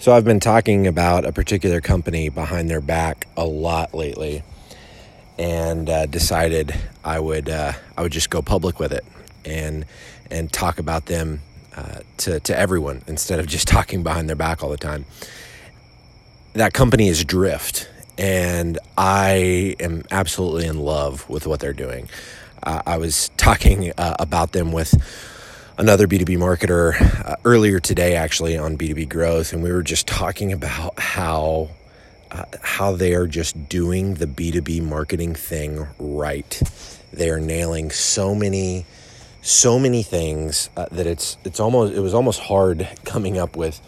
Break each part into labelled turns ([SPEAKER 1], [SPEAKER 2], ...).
[SPEAKER 1] So I've been talking about a particular company behind their back a lot lately, and decided I would just go public with it and talk about them to everyone instead of just talking behind their back all the time. That company is Drift, and I am absolutely in love with what they're doing. I was talking about them with another B2B marketer earlier today, actually, on B2B Growth, and we were just talking about how they are just doing the B2B marketing thing right. They are nailing so many things that it was almost hard coming up with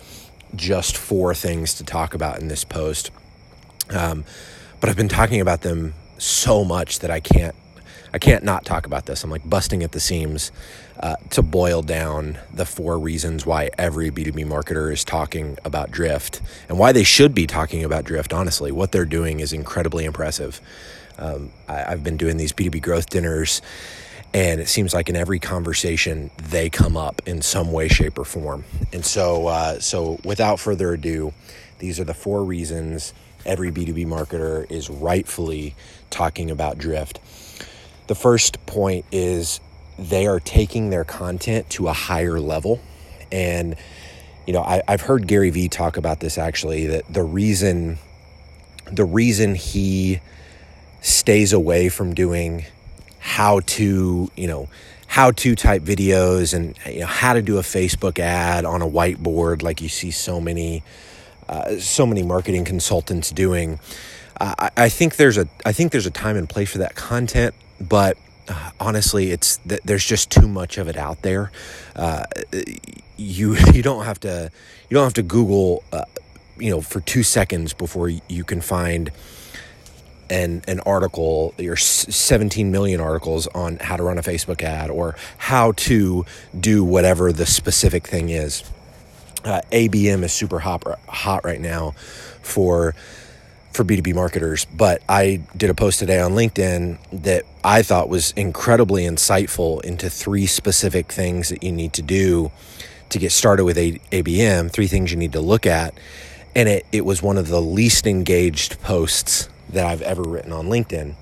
[SPEAKER 1] just 4 things to talk about in this post. But I've been talking about them so much that I can't not talk about this. I'm like busting at the seams to boil down the 4 reasons why every B2B marketer is talking about Drift and why they should be talking about Drift. Honestly, what they're doing is incredibly impressive. I've been doing these B2B growth dinners, and it seems like in every conversation they come up in some way, shape, or form. And so without further ado, these are the 4 reasons every B2B marketer is rightfully talking about Drift. The first point is they are taking their content to a higher level. And, I've heard Gary Vee talk about this, actually, that the reason he stays away from doing how to type videos and how to do a Facebook ad on a whiteboard like you see so many marketing consultants doing. I think there's a time and place for that content, but honestly, there's just too much of it out there. You don't have to Google for 2 seconds before you can find an article or 17 million articles on how to run a Facebook ad or how to do whatever the specific thing is. ABM is super hot right now for B2B marketers, but I did a post today on LinkedIn that I thought was incredibly insightful into 3 specific things that you need to do to get started with ABM, 3 things you need to look at. And it was one of the least engaged posts that I've ever written on LinkedIn,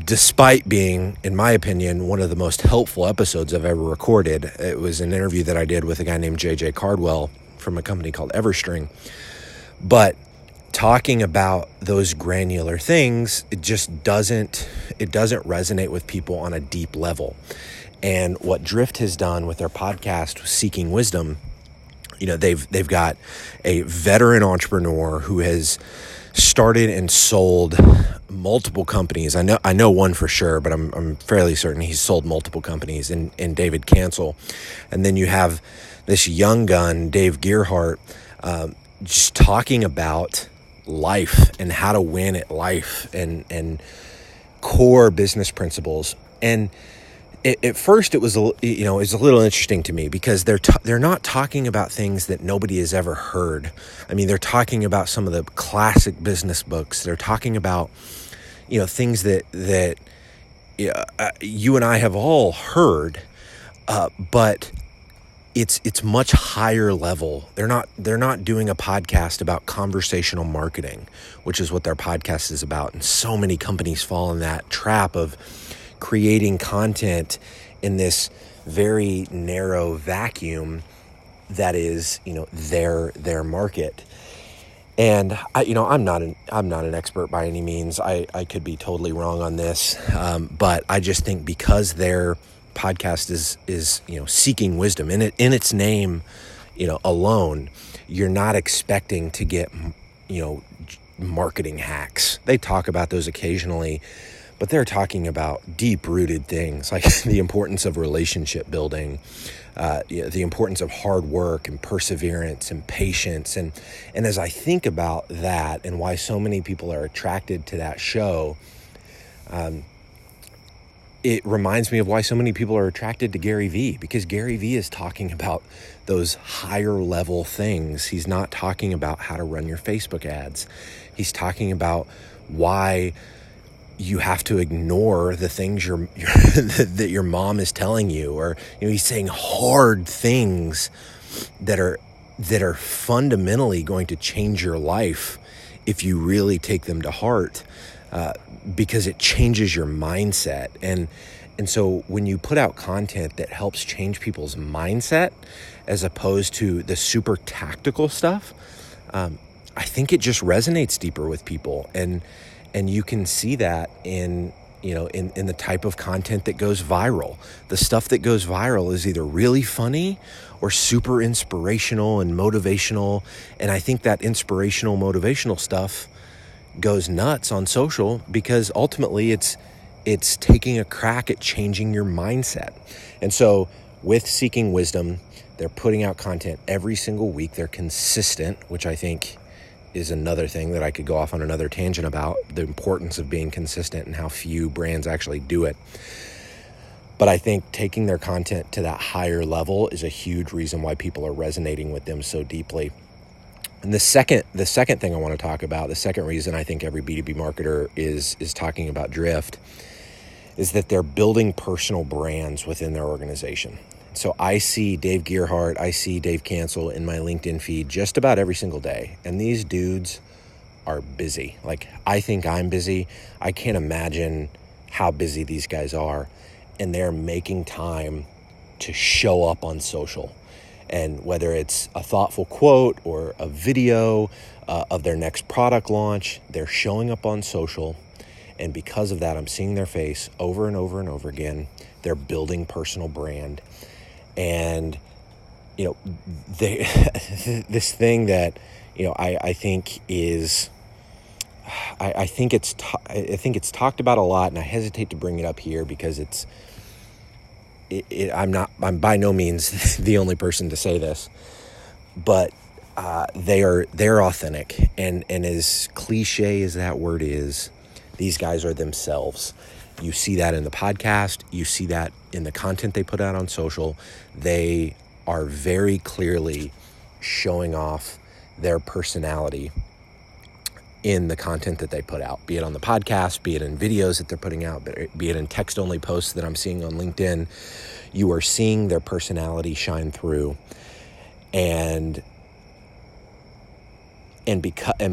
[SPEAKER 1] despite being, in my opinion, one of the most helpful episodes I've ever recorded. It was an interview that I did with a guy named JJ Cardwell from a company called Everstring. But talking about those granular things, it doesn't resonate with people on a deep level. And what Drift has done with their podcast, Seeking Wisdom, they've got a veteran entrepreneur who has started and sold multiple companies. I know one for sure, but I'm fairly certain he's sold multiple companies in David Cancel. And then you have this young gun, Dave Gearhart, just talking about life and how to win at life and core business principles. And at first it was a little interesting to me because they're not talking about things that nobody has ever heard. I mean, they're talking about some of the classic business books. They're talking about things that you and I have all heard, but it's much higher level. They're not doing a podcast about conversational marketing, which is what their podcast is about. And so many companies fall in that trap of creating content in this very narrow vacuum that is, their market. And I'm not an expert by any means. I could be totally wrong on this, but I just think because their podcast is Seeking Wisdom in its name, alone, you're not expecting to get marketing hacks. They talk about those occasionally, but they're talking about deep-rooted things like the importance of relationship building, the importance of hard work and perseverance and patience. And as I think about that and why so many people are attracted to that show, it reminds me of why so many people are attracted to Gary Vee, because Gary Vee is talking about those higher level things. He's not talking about how to run your Facebook ads. He's talking about why you have to ignore the things that your mom is telling you, or he's saying hard things that are that are fundamentally going to change your life if you really take them to heart, because it changes your mindset. And so when you put out content that helps change people's mindset as opposed to the super tactical stuff, I think it just resonates deeper with people. And you can see that in the type of content that goes viral. The stuff that goes viral is either really funny or super inspirational and motivational. And I think that inspirational, motivational stuff goes nuts on social because ultimately it's taking a crack at changing your mindset. And so with Seeking Wisdom, they're putting out content every single week. They're consistent, which I think is another thing that I could go off on another tangent about, the importance of being consistent and how few brands actually do it. But I think taking their content to that higher level is a huge reason why people are resonating with them so deeply. And the second thing I want to talk about, the second reason I think every B2B marketer is talking about Drift, is that they're building personal brands within their organization. So I see Dave Gearhart, I see Dave Cancel in my LinkedIn feed just about every single day. And these dudes are busy. Like, I think I'm busy. I can't imagine how busy these guys are. And they're making time to show up on social. And whether it's a thoughtful quote or a video of their next product launch, they're showing up on social. And because of that, I'm seeing their face over and over and over again. They're building personal brand. And, this thing that, I think is, I think it's talked about a lot, and I hesitate to bring it up here because I'm by no means the only person to say this, but they're authentic, and as cliche as that word is, these guys are themselves. You see that in the podcast. You see that in the content they put out on social. They are very clearly showing off their personality in the content that they put out, be it on the podcast, be it in videos that they're putting out, be it in text-only posts that I'm seeing on LinkedIn. You are seeing their personality shine through. And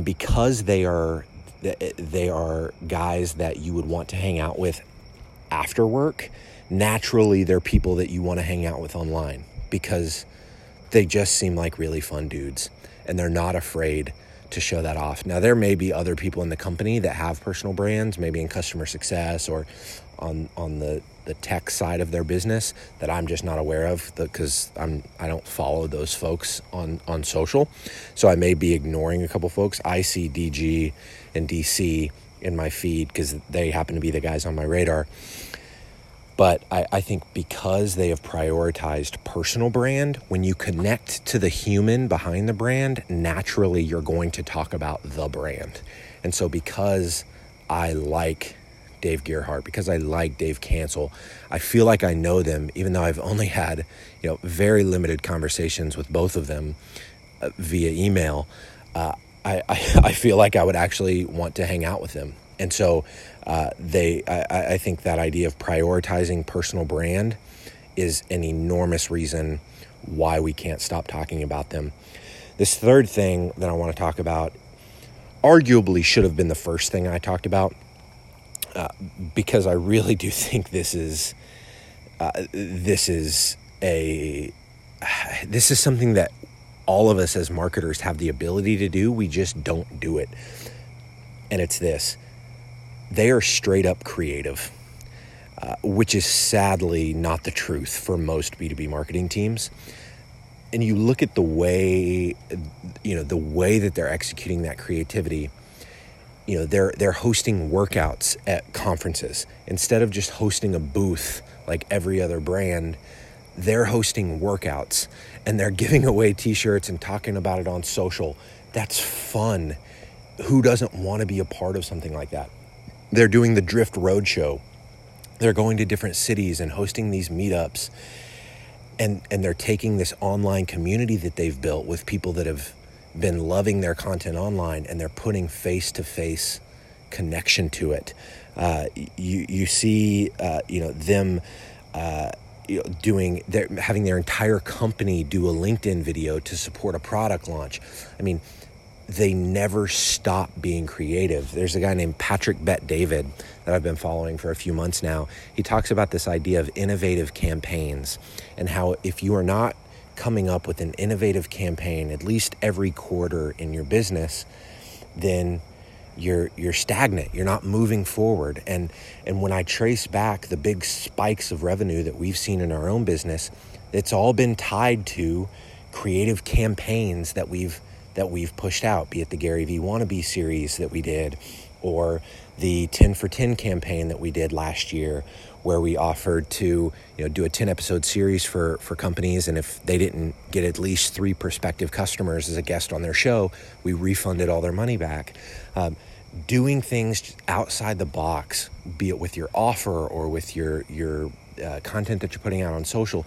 [SPEAKER 1] because they are guys that you would want to hang out with after work, naturally they're people that you want to hang out with online because they just seem like really fun dudes and they're not afraid to show that off. Now, there may be other people in the company that have personal brands, maybe in customer success or on the tech side of their business that I'm just not aware of because I don't follow those folks on social. So I may be ignoring a couple folks. I see DG and DC in my feed because they happen to be the guys on my radar. But I think because they have prioritized personal brand, when you connect to the human behind the brand, naturally you're going to talk about the brand. And so because I like Dave Gearhart, because I like Dave Cancel, I feel like I know them, even though I've only had very limited conversations with both of them via email. I feel like I would actually want to hang out with them. And so I think that idea of prioritizing personal brand is an enormous reason why we can't stop talking about them. This third thing that I want to talk about arguably should have been the first thing I talked about, because I really do think this is something that all of us as marketers have the ability to do. We just don't do it. And it's this. They are straight up creative, which is sadly not the truth for most B2B marketing teams. And you look at the way that they're executing that creativity. They're hosting workouts at conferences. Instead of just hosting a booth like every other brand, they're hosting workouts and they're giving away t-shirts and talking about it on social. That's fun. Who doesn't want to be a part of something like that? They're doing the Drift Roadshow. They're going to different cities and hosting these meetups. And they're taking this online community that they've built with people that have been loving their content online, and they're putting face-to-face connection to it. You see, them having their entire company do a LinkedIn video to support a product launch. I mean, they never stop being creative. There's a guy named Patrick Bet-David that I've been following for a few months now. He talks about this idea of innovative campaigns and how if you are not coming up with an innovative campaign at least every quarter in your business, then you're stagnant. You're not moving forward. And when I trace back the big spikes of revenue that we've seen in our own business, it's all been tied to creative campaigns that we've pushed out, be it the Gary V Wannabe series that we did, or the 10 for 10 campaign that we did last year, where we offered to do a 10 episode series for companies, and if they didn't get at least 3 prospective customers as a guest on their show, we refunded all their money back. Doing things outside the box, be it with your offer or with your content that you're putting out on social,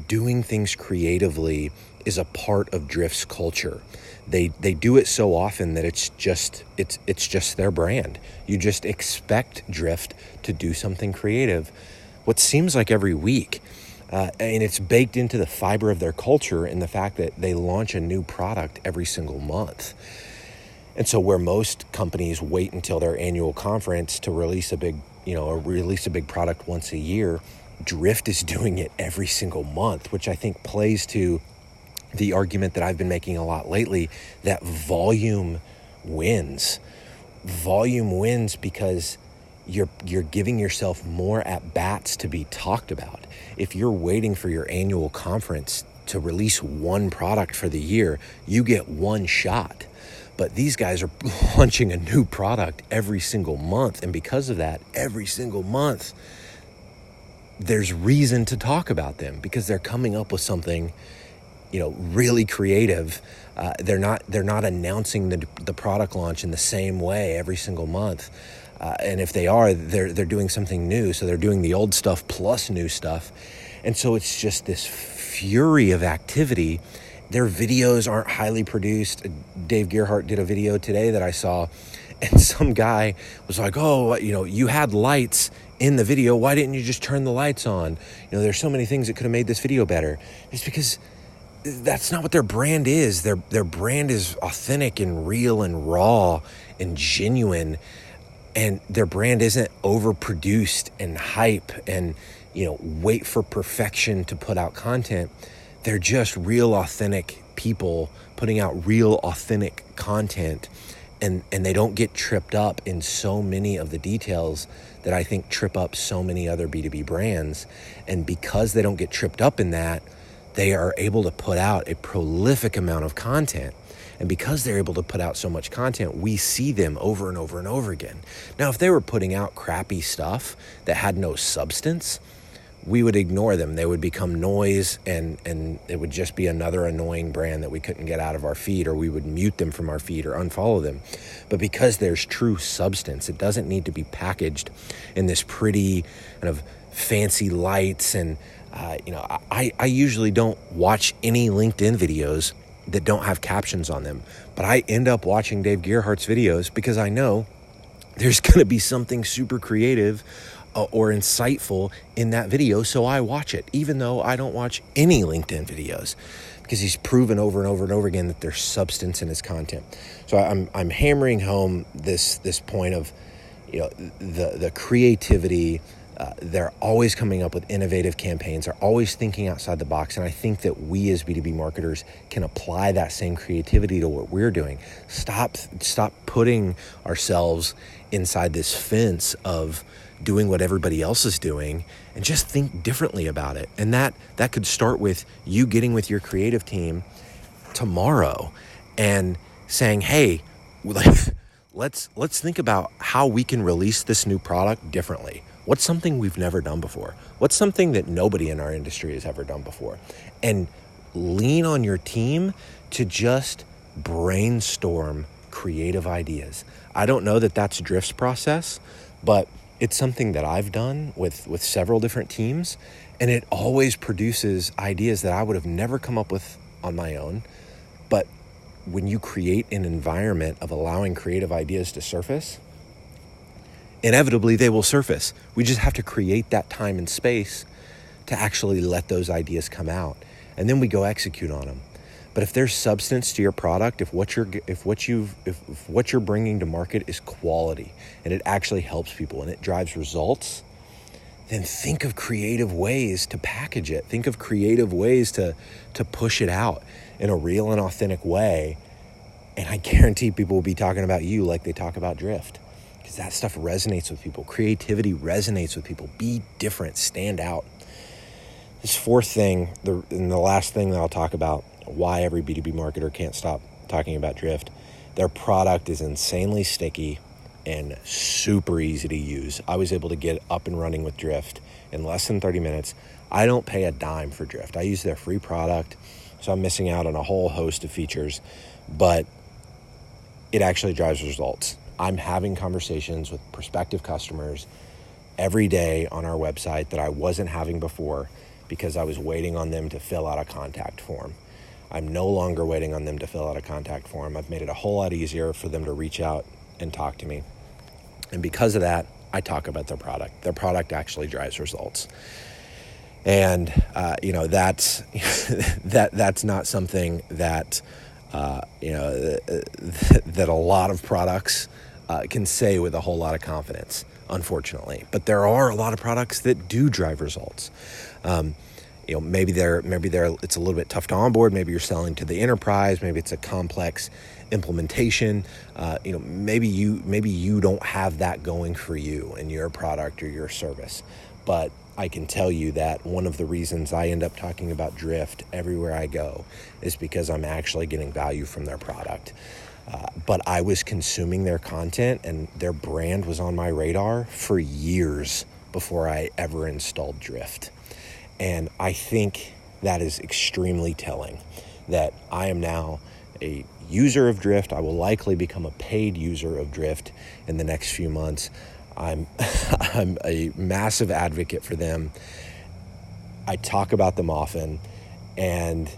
[SPEAKER 1] doing things creatively is a part of Drift's culture. They do it so often that it's just their brand. You just expect Drift to do something creative what seems like every week. And it's baked into the fiber of their culture in the fact that they launch a new product every single month. And so where most companies wait until their annual conference to release a big product once a year, Drift is doing it every single month, which I think plays to the argument that I've been making a lot lately, that volume wins. Volume wins because you're giving yourself more at-bats to be talked about. If you're waiting for your annual conference to release one product for the year, you get one shot. But these guys are launching a new product every single month. And because of that, every single month, there's reason to talk about them because they're coming up with something, really creative. They're not announcing the product launch in the same way every single month. And if they are, they're doing something new. So they're doing the old stuff plus new stuff. And so it's just this fury of activity. Their videos aren't highly produced. Dave Gerhardt did a video today that I saw, and some guy was like, "Oh, you had lights in the video. Why didn't you just turn the lights on? There's so many things that could have made this video better." It's because that's not what their brand is. Their brand is authentic and real and raw and genuine, and their brand isn't overproduced and hype and wait for perfection to put out content. They're just real, authentic people putting out real, authentic content, and they don't get tripped up in so many of the details that I think trip up so many other B2B brands. And because they don't get tripped up in that, they are able to put out a prolific amount of content. And because they're able to put out so much content, we see them over and over and over again. Now, if they were putting out crappy stuff that had no substance, we would ignore them. They would become noise, and it would just be another annoying brand that we couldn't get out of our feed, or we would mute them from our feed or unfollow them. But because there's true substance, it doesn't need to be packaged in this pretty kind of fancy lights. And I usually don't watch any LinkedIn videos that don't have captions on them, but I end up watching Dave Gerhardt's videos because I know there's going to be something super creative or insightful in that video, so I watch it, even though I don't watch any LinkedIn videos, because he's proven over and over and over again that there's substance in his content. So I'm hammering home this point of the creativity. They're always coming up with innovative campaigns. They're always thinking outside the box, and I think that we as B2B marketers can apply that same creativity to what we're doing. Stop putting ourselves inside this fence of doing what everybody else is doing, and just think differently about it. And that could start with you getting with your creative team tomorrow and saying, "Hey, let's think about how we can release this new product differently. What's something we've never done before? What's something that nobody in our industry has ever done before?" And lean on your team to just brainstorm creative ideas. I don't know that that's Drift's process, but it's something that I've done with several different teams, and it always produces ideas that I would have never come up with on my own. But when you create an environment of allowing creative ideas to surface, inevitably they will surface. We just have to create that time and space to actually let those ideas come out. And then we go execute on them. But if there's substance to your product, if what you're bringing to market is quality and it actually helps people and it drives results, then think of creative ways to package it. Think of creative ways to push it out in a real and authentic way. And I guarantee people will be talking about you like they talk about Drift, because that stuff resonates with people. Creativity resonates with people. Be different, stand out. This fourth thing, and the last thing that I'll talk about, why every B2B marketer can't stop talking about Drift. Their product is insanely sticky and super easy to use. I was able to get up and running with Drift in less than 30 minutes. I don't pay a dime for Drift. I use their free product, so I'm missing out on a whole host of features, but it actually drives results. I'm having conversations with prospective customers every day on our website that I wasn't having before because I was waiting on them to fill out a contact form. I'm no longer waiting on them to fill out a contact form. I've made it a whole lot easier for them to reach out and talk to me. And because of that, I talk about their product. Their product actually drives results. And, that's, that's not something that, that a lot of products can say with a whole lot of confidence, unfortunately. But there are a lot of products that do drive results. Maybe it's a little bit tough to onboard. Maybe you're selling to the enterprise. Maybe it's a complex implementation. Maybe you don't have that going for you in your product or your service. But I can tell you that one of the reasons I end up talking about Drift everywhere I go is because I'm actually getting value from their product. But I was consuming their content and their brand was on my radar for years before I ever installed Drift. And I think that is extremely telling, that I am now a user of Drift. I will likely become a paid user of Drift in the next few months. I'm a massive advocate for them. I talk about them often, and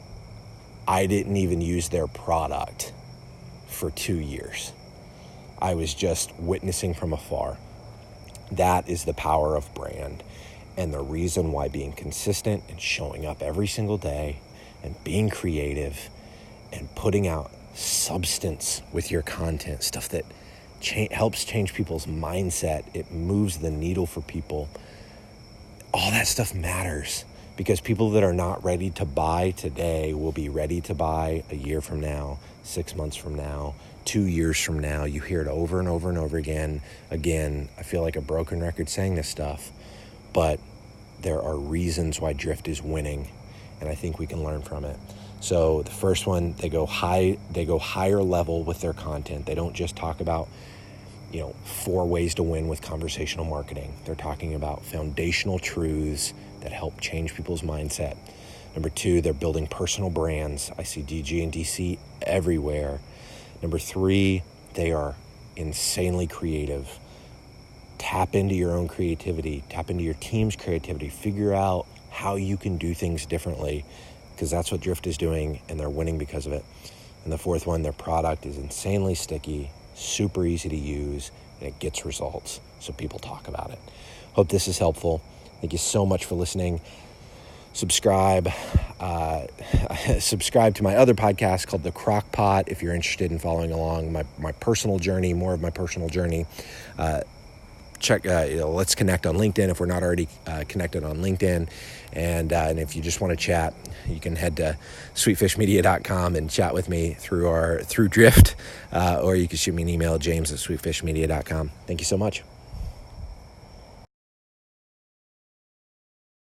[SPEAKER 1] I didn't even use their product for 2 years. I was just witnessing from afar. That is the power of brand. And the reason why being consistent and showing up every single day and being creative and putting out substance with your content, stuff that helps change people's mindset, it moves the needle for people. All that stuff matters, because people that are not ready to buy today will be ready to buy a year from now, 6 months from now, 2 years from now. You hear it over and over and over again. Again, I feel like a broken record saying this stuff, but there are reasons why Drift is winning, and I think we can learn from it. So the first one, they go higher level with their content. They don't just talk about, 4 ways to win with conversational marketing. They're talking about foundational truths that help change people's mindset. Number 2, they're building personal brands. I see DG and DC everywhere. Number 3, they are insanely creative. Tap into your own creativity, tap into your team's creativity, figure out how you can do things differently, because that's what Drift is doing, and they're winning because of it. And the 4th one, their product is insanely sticky, super easy to use, and it gets results, so people talk about it. Hope this is helpful. Thank you so much for listening. Subscribe to my other podcast called The Crock Pot if you're interested in following along my personal journey, more of my personal journey. Let's connect on LinkedIn if we're not already connected on LinkedIn. And if you just want to chat, you can head to sweetfishmedia.com and chat with me through Drift, or you can shoot me an email, james@sweetfishmedia.com. Thank you so much.